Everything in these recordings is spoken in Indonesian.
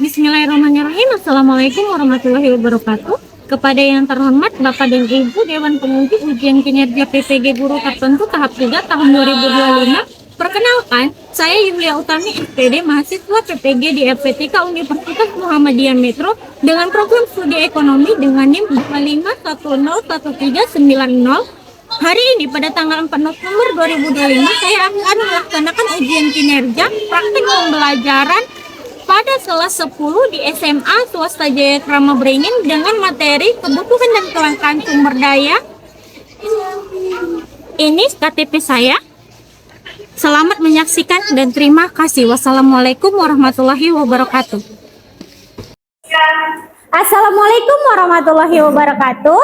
Bismillahirrahmanirrahim. Assalamualaikum warahmatullahi wabarakatuh. Kepada yang terhormat Bapak dan Ibu Dewan Penguji Ujian Kinerja PPG Guru Tertentu tahap 3 tahun 2025. Perkenalkan, saya Yulia Utami SPD, mahasiswa PPG di FPTK Universitas Muhammadiyah Metro dengan program studi ekonomi dengan NIM 25101390. Hari ini pada tanggal 4 November 2025 saya akan melaksanakan ujian kinerja praktik pembelajaran pada kelas 10 di SMA Swasta Jaya Krama Beringin dengan materi kebutuhan dan kelangkaan sumber daya. Ini KTP saya. Selamat menyaksikan dan terima kasih. Wassalamualaikum warahmatullahi wabarakatuh. Assalamualaikum warahmatullahi wabarakatuh.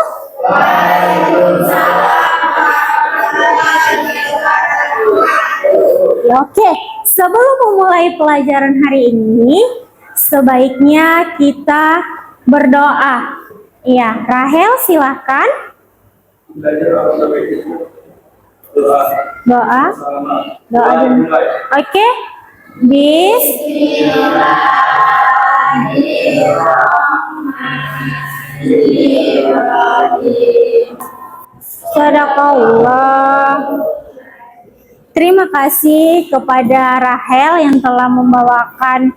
Oke, sebelum memulai pelajaran hari ini, sebaiknya kita berdoa. Ya, Rahel silahkan. Doa. Doa dulu. Oke. Bismillahirrahmanirrahim. Sadaqallah. Terima kasih kepada Rahel yang telah membawakan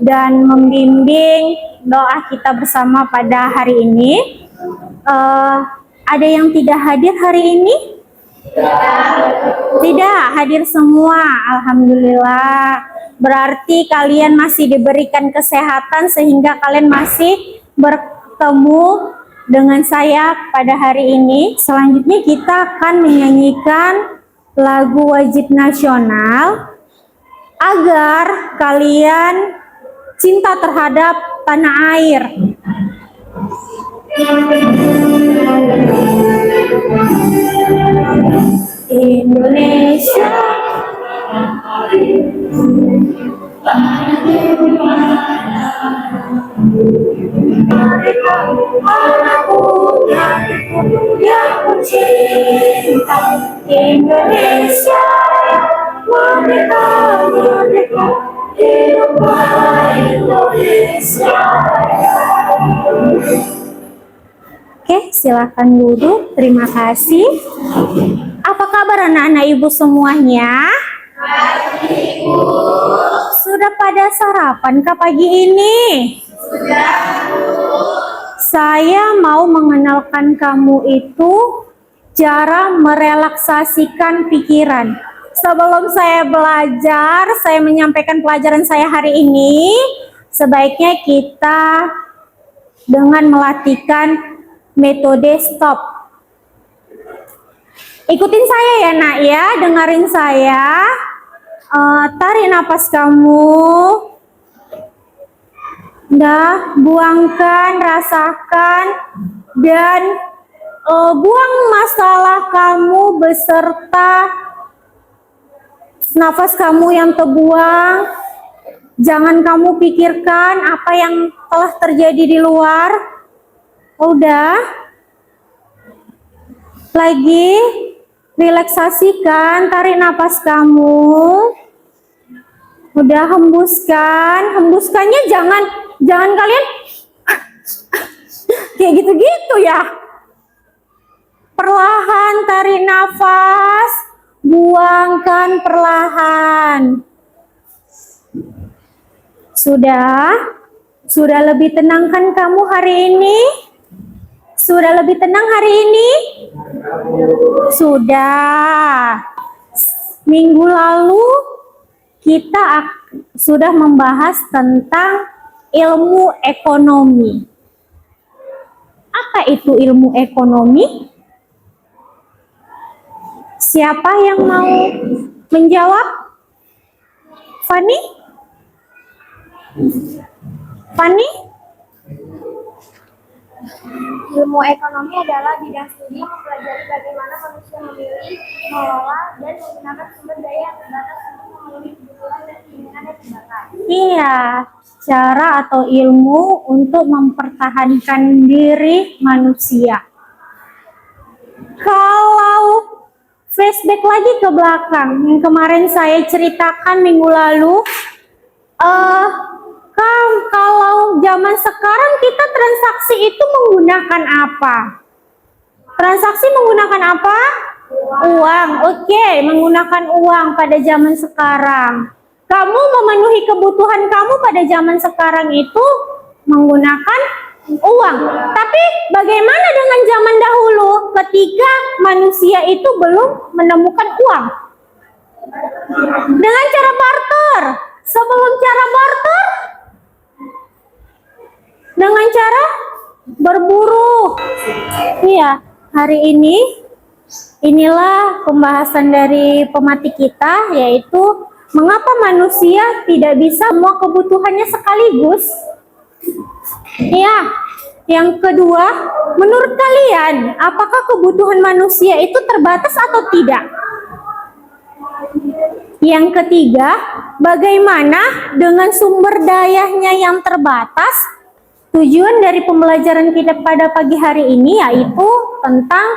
dan membimbing doa kita bersama pada hari ini. Ada yang tidak hadir hari ini? Tidak hadir semua. Alhamdulillah. Berarti kalian masih diberikan kesehatan sehingga kalian masih bertemu dengan saya pada hari ini. Selanjutnya kita akan menyanyikan lagu wajib nasional agar kalian cinta terhadap tanah air. Indonesia anakku yang cinta Indonesia, merdeka, merdeka, hiduplah Indonesia. Oke, silakan duduk. Terima kasih. Apa kabar anak-anak ibu semuanya? Baik, Ibu. Sudah pada sarapan kah pagi ini? Sudah, Bu. Saya mau mengenalkan kamu itu cara merelaksasikan pikiran. Sebelum saya belajar, saya menyampaikan pelajaran saya hari ini, sebaiknya kita dengan melatihkan metode stop. Ikutin saya ya nak ya, dengerin saya. Tarik napas kamu. Dah, buangkan, rasakan, dan buang masalah kamu beserta nafas kamu yang terbuang. Jangan kamu pikirkan apa yang telah terjadi di luar. Udah. Lagi, relaksasikan, tarik nafas kamu. Udah, hembuskan. Hembuskannya jangan kalian kayak gitu-gitu ya. Perlahan tarik nafas, buangkan perlahan. Sudah lebih tenang kan kamu hari ini? Sudah lebih tenang hari ini? Sudah. Minggu lalu kita sudah membahas tentang ilmu ekonomi. Apa itu ilmu ekonomi? Siapa yang mau menjawab? Fani? Fani? Ilmu ekonomi adalah bidang studi mempelajari bagaimana manusia memilih, mengelola, dan menggunakan sumber daya yang terbatas untuk memenuhi kebutuhan dan keinginan yang terbatas. Iya, cara atau ilmu untuk mempertahankan diri manusia. Kalau flashback lagi ke belakang, yang kemarin saya ceritakan minggu lalu, kalau zaman sekarang kita transaksi itu menggunakan apa? Transaksi menggunakan apa? Uang. Oke, menggunakan uang pada zaman sekarang. Kamu memenuhi kebutuhan kamu pada zaman sekarang itu menggunakan uang. Tapi bagaimana dengan zaman dahulu ketika manusia itu belum menemukan uang? Dengan cara barter. Sebelum cara barter, dengan cara berburu. Iya, hari ini inilah pembahasan dari pemati kita, yaitu mengapa manusia tidak bisa semua kebutuhannya sekaligus. Ya, yang kedua, menurut kalian, apakah kebutuhan manusia itu terbatas atau tidak? Yang ketiga, bagaimana dengan sumber dayanya yang terbatas? Tujuan dari pembelajaran kita pada pagi hari ini yaitu tentang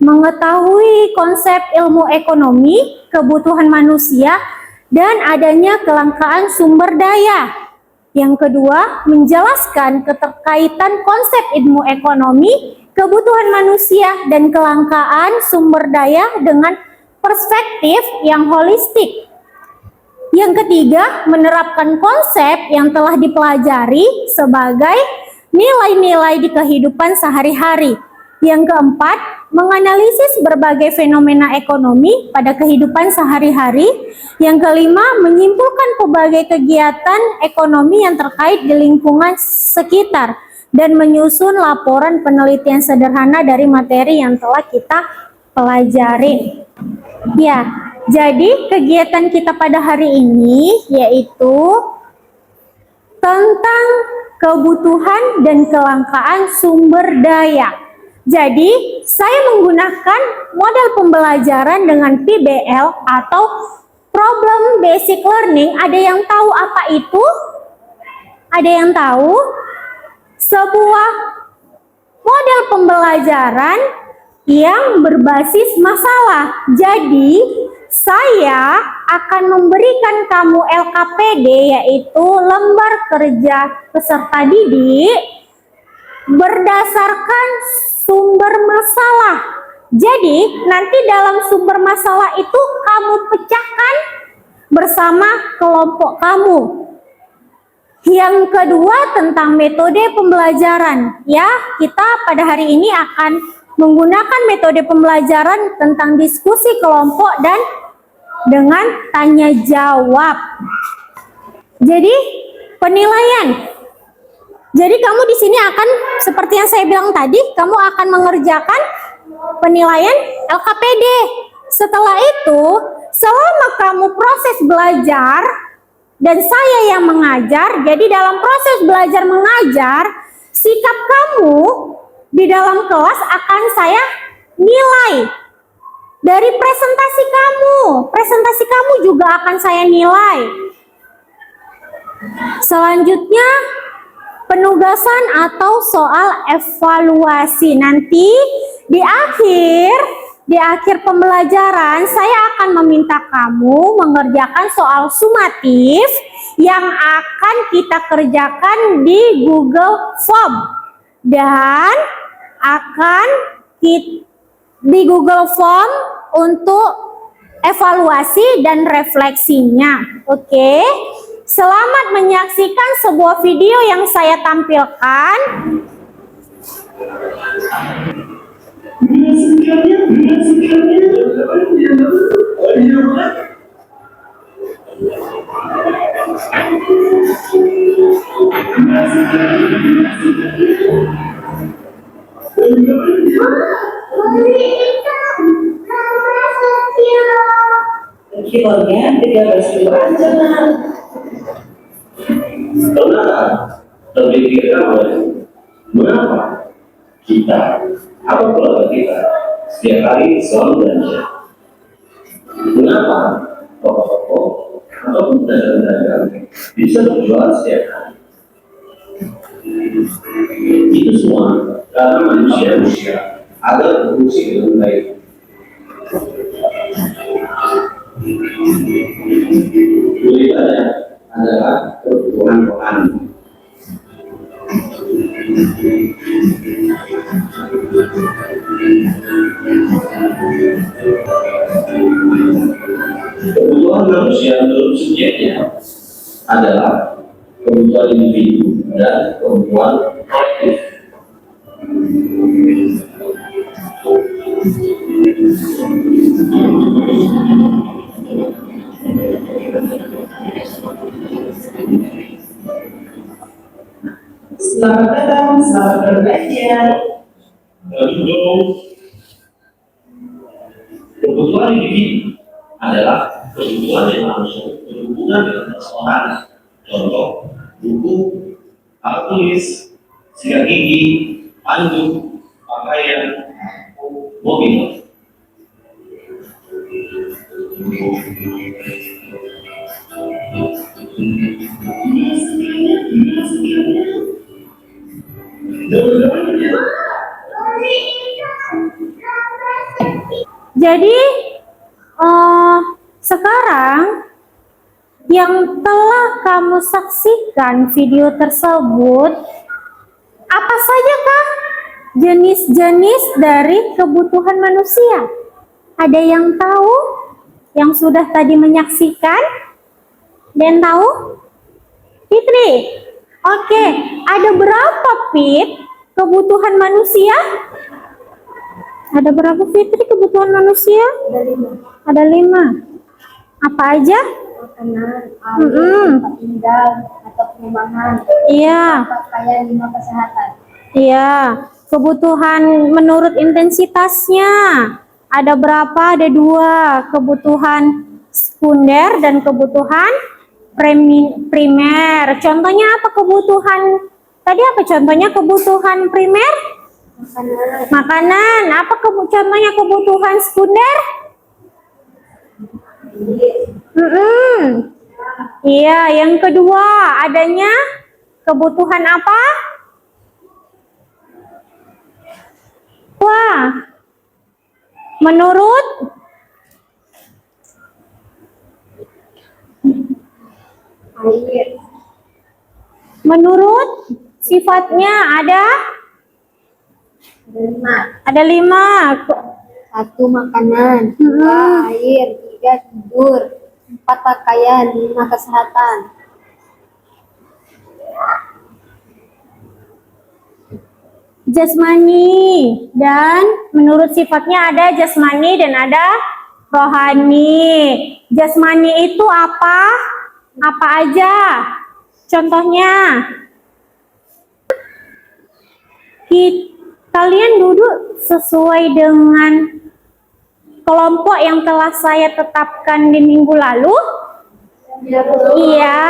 mengetahui konsep ilmu ekonomi, kebutuhan manusia, dan adanya kelangkaan sumber daya. Yang kedua, menjelaskan keterkaitan konsep ilmu ekonomi, kebutuhan manusia, dan kelangkaan sumber daya dengan perspektif yang holistik. Yang ketiga, menerapkan konsep yang telah dipelajari sebagai nilai-nilai di kehidupan sehari-hari. Yang keempat, menganalisis berbagai fenomena ekonomi pada kehidupan sehari-hari. Yang kelima, menyimpulkan berbagai kegiatan ekonomi yang terkait di lingkungan sekitar dan menyusun laporan penelitian sederhana dari materi yang telah kita pelajari. Ya, jadi kegiatan kita pada hari ini yaitu tentang kebutuhan dan kelangkaan sumber daya. Jadi, saya menggunakan model pembelajaran dengan PBL atau Problem Basic Learning. Ada yang tahu apa itu? Ada yang tahu? Sebuah model pembelajaran yang berbasis masalah. Jadi, saya akan memberikan kamu LKPD, yaitu lembar kerja peserta didik, berdasarkan sumber masalah. Jadi, nanti dalam sumber masalah itu kamu pecahkan bersama kelompok kamu. Yang kedua tentang metode pembelajaran. Ya, kita pada hari ini akan menggunakan metode pembelajaran tentang diskusi kelompok dan dengan tanya jawab. Jadi, penilaian. Jadi kamu di sini akan seperti yang saya bilang tadi, kamu akan mengerjakan penilaian LKPD. Setelah itu, selama kamu proses belajar dan saya yang mengajar, jadi dalam proses belajar mengajar, sikap kamu di dalam kelas akan saya nilai. Dari presentasi kamu juga akan saya nilai. Selanjutnya, penugasan atau soal evaluasi. Nanti di akhir pembelajaran saya akan meminta kamu mengerjakan soal sumatif yang akan kita kerjakan di Google Form dan akan di Google Form untuk evaluasi dan refleksinya. Oke. Selamat menyaksikan sebuah video yang saya tampilkan. Kilonya 13.000 aja. Kenapa? Terpikirkan oleh mengapa kita atau keluarga kita setiap hari selalu belanja? Mengapa toko-toko ataupun pedagang-pedagang bisa berjualan setiap hari? Itu semua karena manusia agar berfungsi dengan baik. Beribadah adalah kebutuhan rohani. Kebutuhan manusia menurut subjeknya adalah kebutuhan individu dan kebutuhan kolektif. Selamat datang, selamat berbelanja. Untuk kebutuhan individu adalah kebutuhan yang langsung berhubungan dengan seseorang. Contoh, buku, alat tulis, sikat gigi, handuk, pakaian, mobil. Jadi sekarang yang telah kamu saksikan video tersebut, apa saja kah jenis-jenis dari kebutuhan manusia? Ada yang tahu? Yang sudah tadi menyaksikan? Dan tahu? Fitri? Oke, ada berapa Fit kebutuhan manusia? Ada berapa Fitri kebutuhan manusia? Ada 5. Apa aja? Makanan, air, tempat tinggal, atau perumahan, Iya. pakaian, lima kesehatan. Iya. Kebutuhan menurut intensitasnya. Ada berapa? Ada 2. Kebutuhan sekunder dan kebutuhan primer. Contohnya apa kebutuhan? Tadi apa contohnya kebutuhan primer? Makanan. Apa contohnya kebutuhan sekunder? Iya, yang kedua adanya kebutuhan apa? Wah, menurut Air, sifatnya ada 5. 5. 1 makanan, 2 air, 3 tidur, 4 pakaian, 5 kesehatan. Jasmani, dan menurut sifatnya ada jasmani dan ada rohani. Jasmani itu apa? Apa aja? Contohnya, kalian duduk sesuai dengan kelompok yang telah saya tetapkan di minggu lalu. Iya,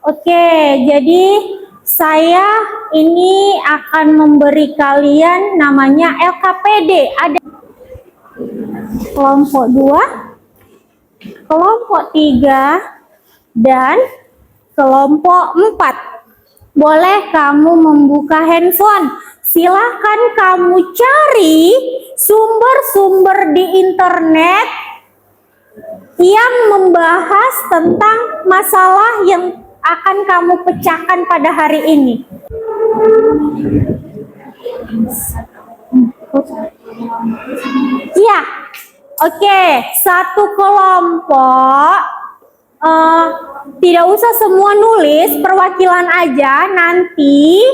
oke. Jadi saya ini akan memberi kalian namanya LKPD. Ada kelompok 2, kelompok 3, dan kelompok 4. Boleh kamu membuka handphone. Silahkan kamu cari sumber-sumber di internet yang membahas tentang masalah yang akan kamu pecahkan pada hari ini. Iya, oke. Satu kelompok, tidak usah semua nulis, perwakilan aja. Nanti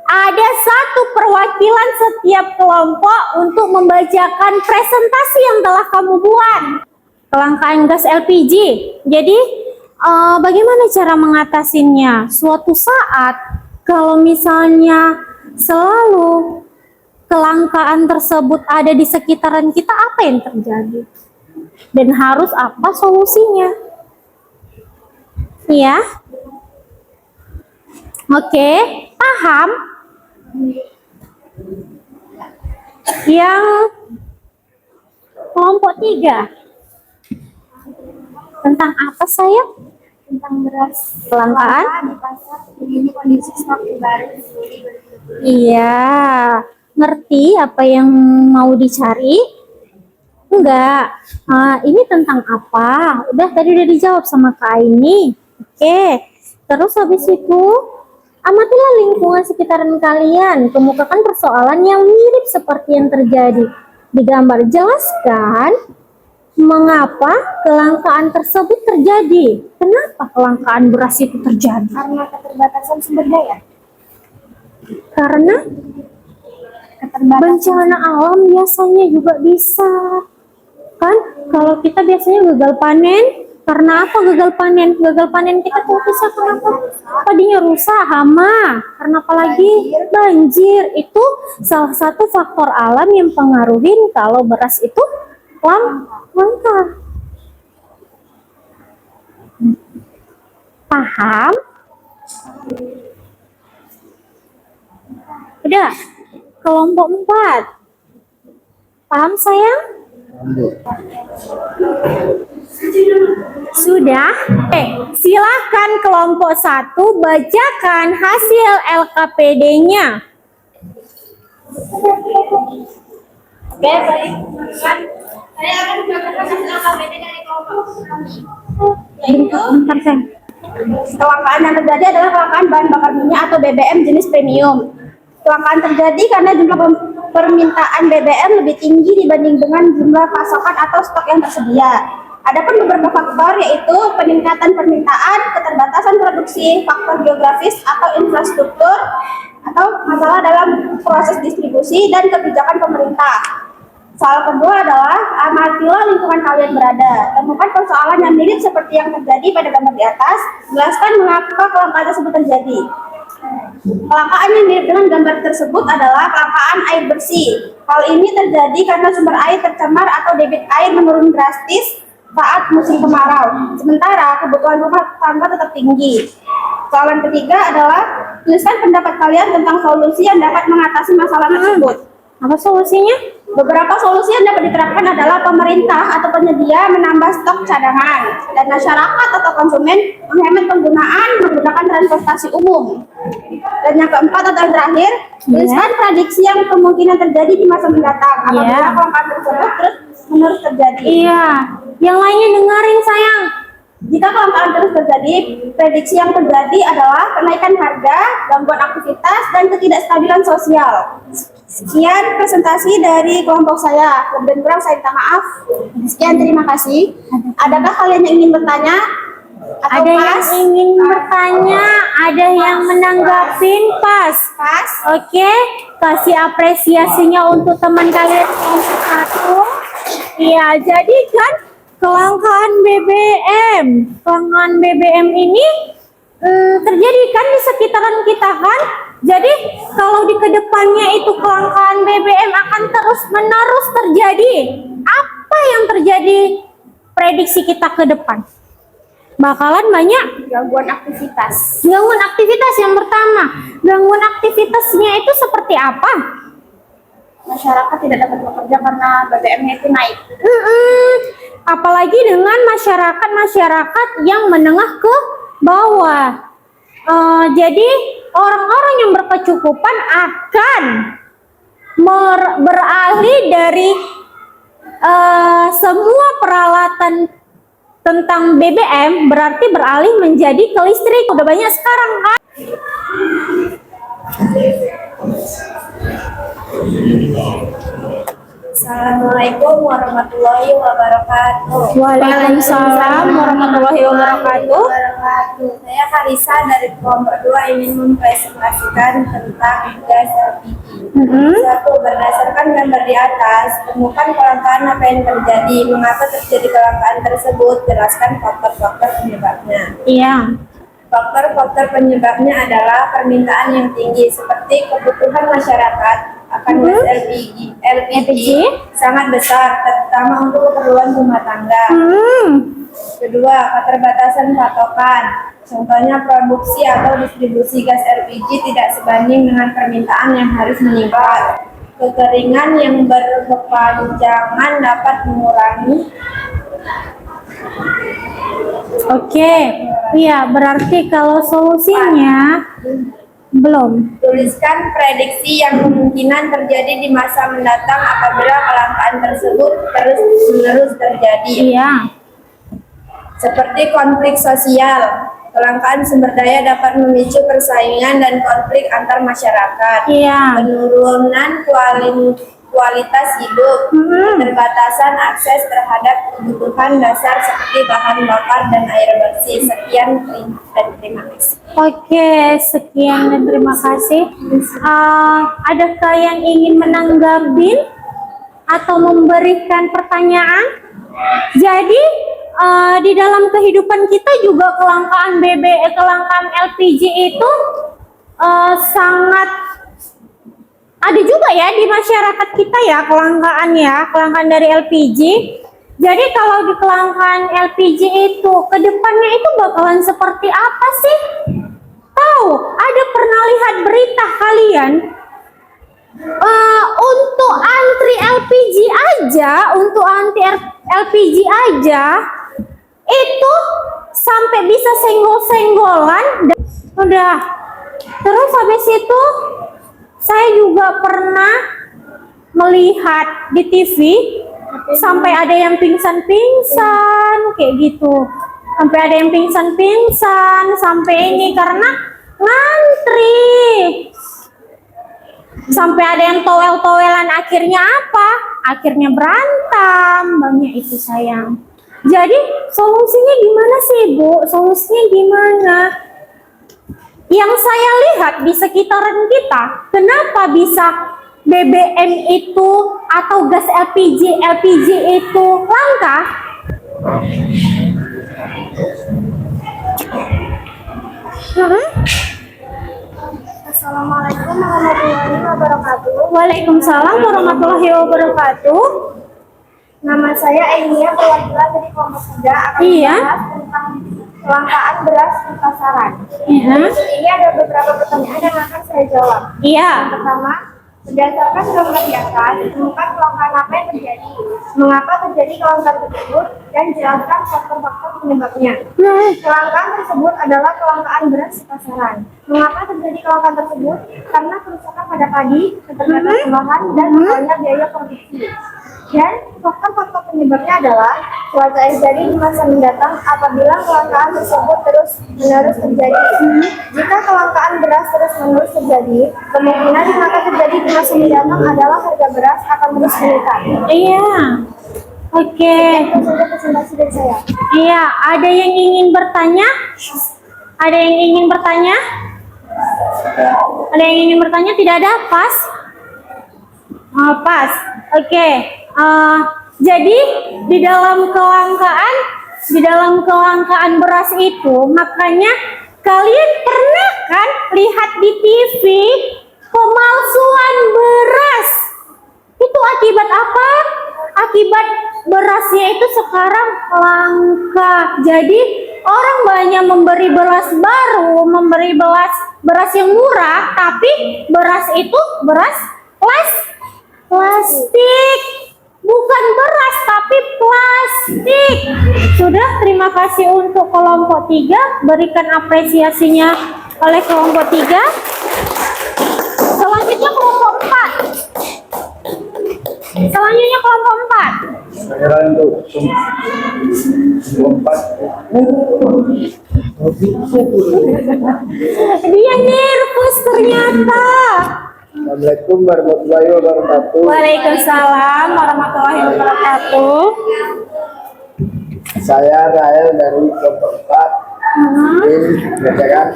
ada satu perwakilan setiap kelompok untuk membacakan presentasi yang telah kamu buat. Kelangkaan gas LPG. Jadi bagaimana cara mengatasinya? Suatu saat kalau misalnya selalu kelangkaan tersebut ada di sekitaran kita, apa yang terjadi? Dan harus apa solusinya? Ya. Oke, paham? Yang kelompok 3 tentang apa saya? Tentang beras Kelangkaan? di pasar, ini kondisi stok baru. Iya, ngerti apa yang mau dicari? Enggak. Ini tentang apa? Udah tadi udah dijawab sama Kak ini. Oke. Terus habis itu Amatilah lingkungan sekitaran kalian, kemukakan persoalan yang mirip seperti yang terjadi. Di gambar jelaskan mengapa kelangkaan tersebut terjadi. Kenapa kelangkaan beras itu terjadi? Karena keterbatasan sumber daya. Karena Keterbatasan. bencana alam biasanya juga bisa. Kan kalau kita biasanya gagal panen, karena apa gagal panen? Gagal panen kita tuh bisa kenapa? Padinya rusak, hama, karena apalagi banjir. Itu salah satu faktor alam yang pengaruhin kalau beras itu langka. Paham? Udah, kelompok 4. Paham sayang? Sudah? Silakan kelompok 1 bacakan hasil LKPD-nya. Oke, baik. Saya akan membacakan hasil LKPD dari kelompok. Bentar, sayang. Kelangkaan yang terjadi adalah kelangkaan bahan bakar minyak atau BBM jenis premium. Kelangkaan terjadi karena jumlah permintaan BBM lebih tinggi dibanding dengan jumlah pasokan atau stok yang tersedia. Adapun beberapa faktor yaitu peningkatan permintaan, keterbatasan produksi, faktor geografis atau infrastruktur, atau masalah dalam proses distribusi dan kebijakan pemerintah. Soal kedua adalah amatilah lingkungan kalian berada. Temukan persoalan yang mirip seperti yang terjadi pada gambar di atas. Jelaskan mengapa kelangkaan tersebut terjadi. Kelangkaan yang mirip dengan gambar tersebut adalah kelangkaan air bersih. Hal ini terjadi karena sumber air tercemar atau debit air menurun drastis saat musim kemarau. Sementara kebutuhan rumah tangga tetap tinggi. Soalan ketiga adalah tuliskan pendapat kalian tentang solusi yang dapat mengatasi masalah tersebut. Apa solusinya? Beberapa solusi yang dapat diterapkan adalah pemerintah atau penyedia menambah stok cadangan dan masyarakat atau konsumen menghemat penggunaan menggunakan transportasi umum. Dan yang keempat atau yang terakhir, tuliskan prediksi yang kemungkinan terjadi di masa mendatang apabila kelangkaan tersebut terus menerus terjadi. Iya, yang lainnya dengerin sayang. Jika kelangkaan terus terjadi, prediksi yang terjadi adalah kenaikan harga, gangguan aktivitas, dan ketidakstabilan sosial. Sekian presentasi dari kelompok saya. Lebih dan kurang saya minta maaf. Sekian, terima kasih. Adakah kalian yang ingin bertanya? Atau Ada pas? yang ingin bertanya, ada yang menanggapin pas. Pas? Oke, kasih apresiasinya untuk teman kalian kelompok 1. Iya, jadi kan kelangkaan BBM. Kelangkaan BBM ini terjadi kan di sekitaran kita kan? Jadi kalau di kedepannya itu kelangkaan BBM akan terus menerus terjadi. Apa yang terjadi prediksi kita ke depan? Bakalan banyak Gangguan aktivitas. gangguan aktivitas. Yang pertama, gangguan aktivitasnya itu seperti apa? Masyarakat tidak dapat bekerja karena BBM-nya itu naik. Apalagi dengan masyarakat yang menengah ke bawah. Jadi orang-orang yang berkecukupan akan beralih dari semua peralatan tentang BBM, berarti beralih menjadi ke listrik. Udah banyak sekarang kan? Assalamualaikum warahmatullahi wabarakatuh. Waalaikumsalam warahmatullahi wabarakatuh. Saya Karisa dari kelompok 2 ingin mempresentasikan tentang gas LPG. Satu, berdasarkan gambar di atas, temukan kelangkaan apa yang terjadi, mengapa terjadi kelangkaan tersebut, jelaskan faktor-faktor penyebabnya. Iya. Faktor-faktor penyebabnya adalah permintaan yang tinggi, seperti kebutuhan masyarakat akan gas LPG sangat besar, terutama untuk keperluan rumah tangga. Kedua, keterbatasan pasokan. Contohnya produksi atau distribusi gas LPG tidak sebanding dengan permintaan yang harus meningkat. Kekeringan yang berkepanjangan dapat mengurangi. Oke, iya berarti kalau solusinya belum. Tuliskan prediksi yang kemungkinan terjadi di masa mendatang apabila kelangkaan tersebut terus-menerus terjadi. Iya. Seperti konflik sosial, Kelangkaan sumber daya dapat memicu persaingan dan konflik antar masyarakat. Iya. Penurunan kualitas hidup, keterbatasan akses terhadap kebutuhan dasar seperti bahan bakar dan air bersih. Sekian dan terima kasih. Oke, sekian dan terima kasih. Adakah yang ingin menanggapi atau memberikan pertanyaan? Jadi di dalam kehidupan kita juga kelangkaan kelangkaan LPG itu sangat ada juga ya di masyarakat kita ya, kelangkaan dari LPG. Jadi kalau di kelangkaan LPG itu kedepannya itu bakalan seperti apa sih? Tahu? Ada pernah lihat berita kalian? Untuk antri LPG aja itu sampai bisa senggol-senggolan. Udah. Terus habis itu saya juga pernah melihat di TV sampai ada yang pingsan-pingsan kayak gitu. Sampai ada yang pingsan-pingsan sampai ini karena ngantri. Sampai ada yang towel-towelan, akhirnya apa? Akhirnya berantem, banyak itu sayang. Jadi solusinya gimana sih Bu? Solusinya gimana? Yang saya lihat di sekitaran kita, kenapa bisa BBM itu atau gas LPG itu langka? Assalamualaikum warahmatullahi wabarakatuh. Waalaikumsalam warahmatullahi wabarakatuh. Nama saya Ainia, perwakilan dari kelompok 3 akan Iya. membahas tentang kelangkaan beras di pasaran. Iya. Di sini ada beberapa pertanyaan yang akan saya jawab. Iya. Yang pertama, berdasarkan gambar di atas, temukan kelangkaan apa yang terjadi, mengapa terjadi kelangkaan tersebut, dan jelaskan faktor-faktor penyebabnya. Kelangkaan tersebut adalah kelangkaan beras di pasaran. Mengapa terjadi kelangkaan tersebut? Karena kerusakan pada padi, keterbatasan lahan, dan mahalnya biaya produksi. Dan faktor-faktor penyebabnya adalah cuaca ekstrim di masa mendatang apabila kelangkaan tersebut terus-menerus terjadi. Jika kelangkaan beras terus-menerus terjadi, kemungkinan yang akan terjadi di masa mendatang adalah harga beras akan terus meningkat. Iya. Oke. Itu saja presentasi dari saya. Iya, ada yang ingin bertanya? Ada yang ingin bertanya? Ada yang ingin bertanya? Tidak ada? Pas? Pas. Oke. Jadi di dalam kelangkaan beras itu, makanya kalian pernah kan lihat di TV pemalsuan beras? Itu akibat apa? Akibat berasnya itu sekarang langka. Jadi orang banyak memberi beras baru, memberi beras yang murah, tapi beras itu beras plastik. Bukan beras tapi plastik. Sudah, terima kasih untuk kelompok 3. Berikan apresiasinya oleh kelompok 3. Selanjutnya kelompok 4. Selanjutnya kelompok 4. Saya untuk kelompok Dia nervous ternyata. Assalamualaikum warahmatullahi wabarakatuh. Waalaikumsalam warahmatullahi wabarakatuh. Saya Rael dari kelompok 4. Ingin mengerjakan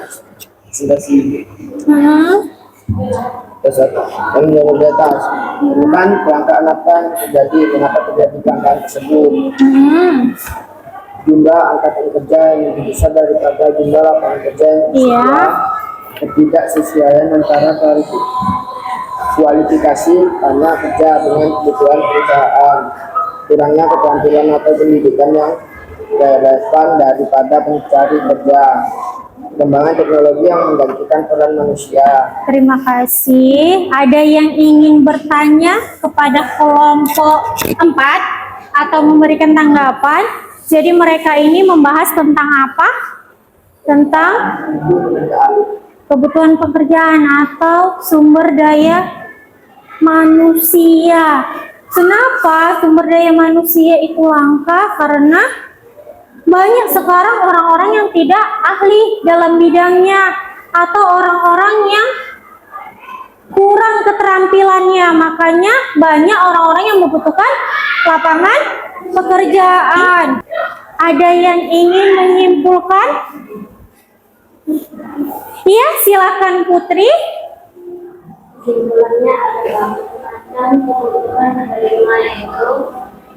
presentasi dan menjawab di atas. Bukan kelangkaan apa yang terjadi, mengapa terjadi kelangkaan tersebut. Jumlah angkatan kerja yang lebih besar daripada jumlah lapangan kerja yang tersedia. Ketidaksesuaian antara kualifikasi tanah kerja dengan kebutuhan perusahaan, kurangnya keterampilan atau pendidikan yang relevan daripada pencari kerja, perkembangan teknologi yang menggantikan peran manusia. Terima kasih. Ada yang ingin bertanya kepada kelompok 4 atau memberikan tanggapan? Jadi mereka ini membahas tentang apa? Tentang kebutuhan pekerjaan atau sumber daya manusia. Kenapa sumber daya manusia itu langka? Karena Banyak sekarang orang-orang yang tidak ahli dalam bidangnya atau orang-orang yang kurang keterampilannya. Makanya banyak orang-orang yang membutuhkan lapangan pekerjaan. Ada yang ingin menyimpulkan? Ya, silakan Putri. Kesimpulannya adalah menggunakan kebutuhan menerima itu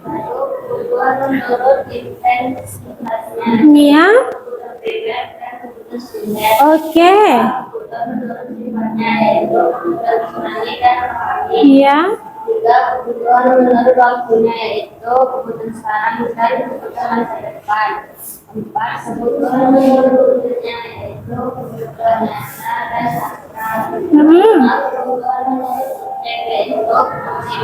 baru kebutuhan menurut intensitasnya Ya, berbeda dan kebutuhan sekunder. oke. Kebutuhan menurut sifatnya yaitu kebutuhan mengurangi dan mengurangi. Ya, Tiga, kebutuhan menurut waktunya yaitu kebutuhan sekarang dan kebutuhan masa depan. Empat, kebutuhan menurut waktunya yaitu kebutuhan nyata dan sakral. Lima, kebutuhan menurut subjek yaitu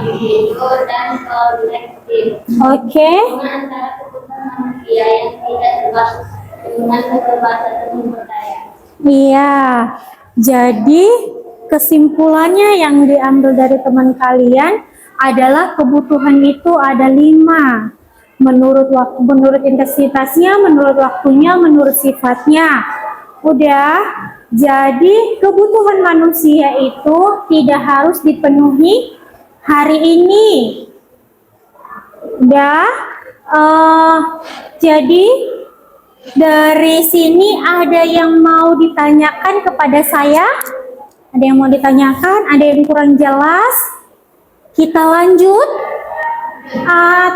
individu dan kolektif. oke. Antara kebutuhan manusia yang tidak terbatas dengan keterbatasan sumber daya. Iya. Jadi kesimpulannya yang diambil dari teman kalian adalah kebutuhan itu ada 5. Menurut waktu, menurut intensitasnya, menurut waktunya, menurut sifatnya. Udah. Jadi kebutuhan manusia itu tidak harus dipenuhi hari ini. Udah. Jadi dari sini ada yang mau ditanyakan kepada saya? Ada yang mau ditanyakan? Ada yang kurang jelas? Kita lanjut.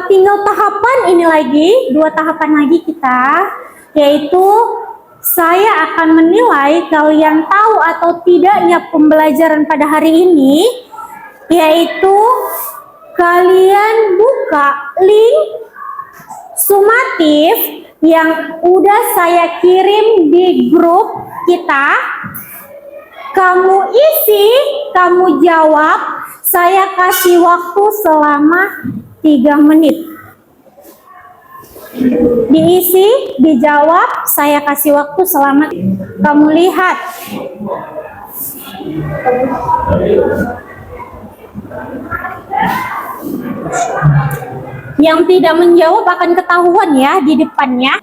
Tinggal tahapan ini lagi, 2 tahapan lagi kita, yaitu saya akan menilai kalian tahu atau tidaknya pembelajaran pada hari ini, yaitu kalian buka link sumatif yang udah saya kirim di grup kita. Kamu isi, kamu jawab, saya kasih waktu selama 3 menit. Diisi, dijawab, saya kasih waktu selama. Kamu lihat. Yang tidak menjawab akan ketahuan ya di depannya.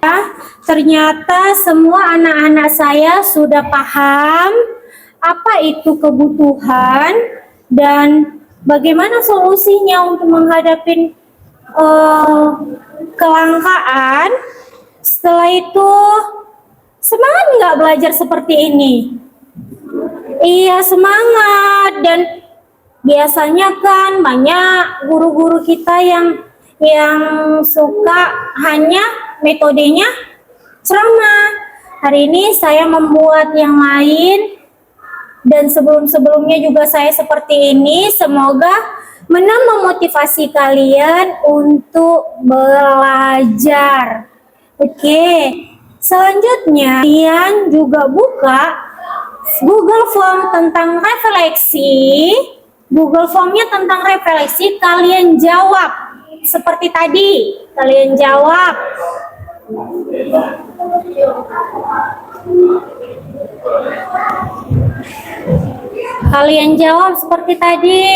Ternyata semua anak-anak saya sudah paham apa itu kebutuhan dan bagaimana solusinya untuk menghadapi kelangkaan. Setelah itu semangat nggak belajar seperti ini? Iya, semangat. Dan biasanya kan banyak guru-guru kita yang suka hanya metodenya ceramah. Hari ini saya membuat yang lain, dan sebelum-sebelumnya juga saya seperti ini. Semoga menambah motivasi kalian untuk belajar. Oke, selanjutnya kalian juga buka Google Form tentang refleksi. Google Formnya tentang refleksi, kalian jawab seperti tadi. Kalian jawab. Kalian jawab seperti tadi.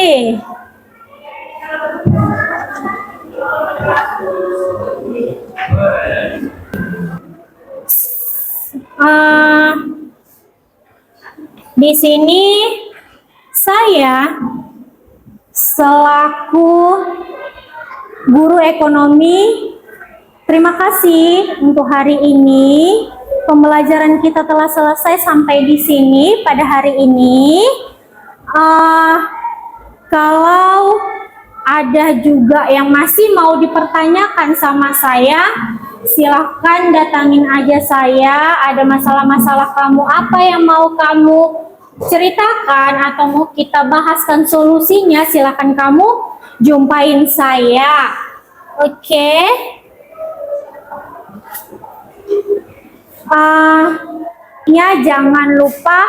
Di sini saya selaku guru ekonomi, terima kasih untuk hari ini. Pembelajaran kita telah selesai sampai di sini pada hari ini. Kalau ada juga yang masih mau dipertanyakan sama saya, silahkan datangin aja saya. Ada masalah-masalah kamu, apa yang mau kamu ceritakan atau mau kita bahaskan solusinya, silahkan kamu jumpain saya. Oke. Ya, jangan lupa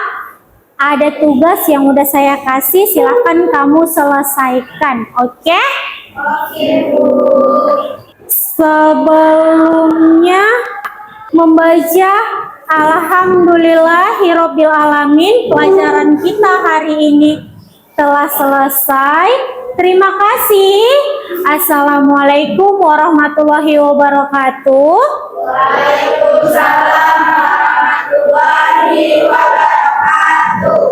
ada tugas yang udah saya kasih, silahkan kamu selesaikan. Oke? Oke, Bu. Sebelumnya membaca Alhamdulillahirabbil alamin, pelajaran kita hari ini telah selesai. Terima kasih. Assalamualaikum warahmatullahi wabarakatuh. Waalaikumsalam warahmatullahi wabarakatuh.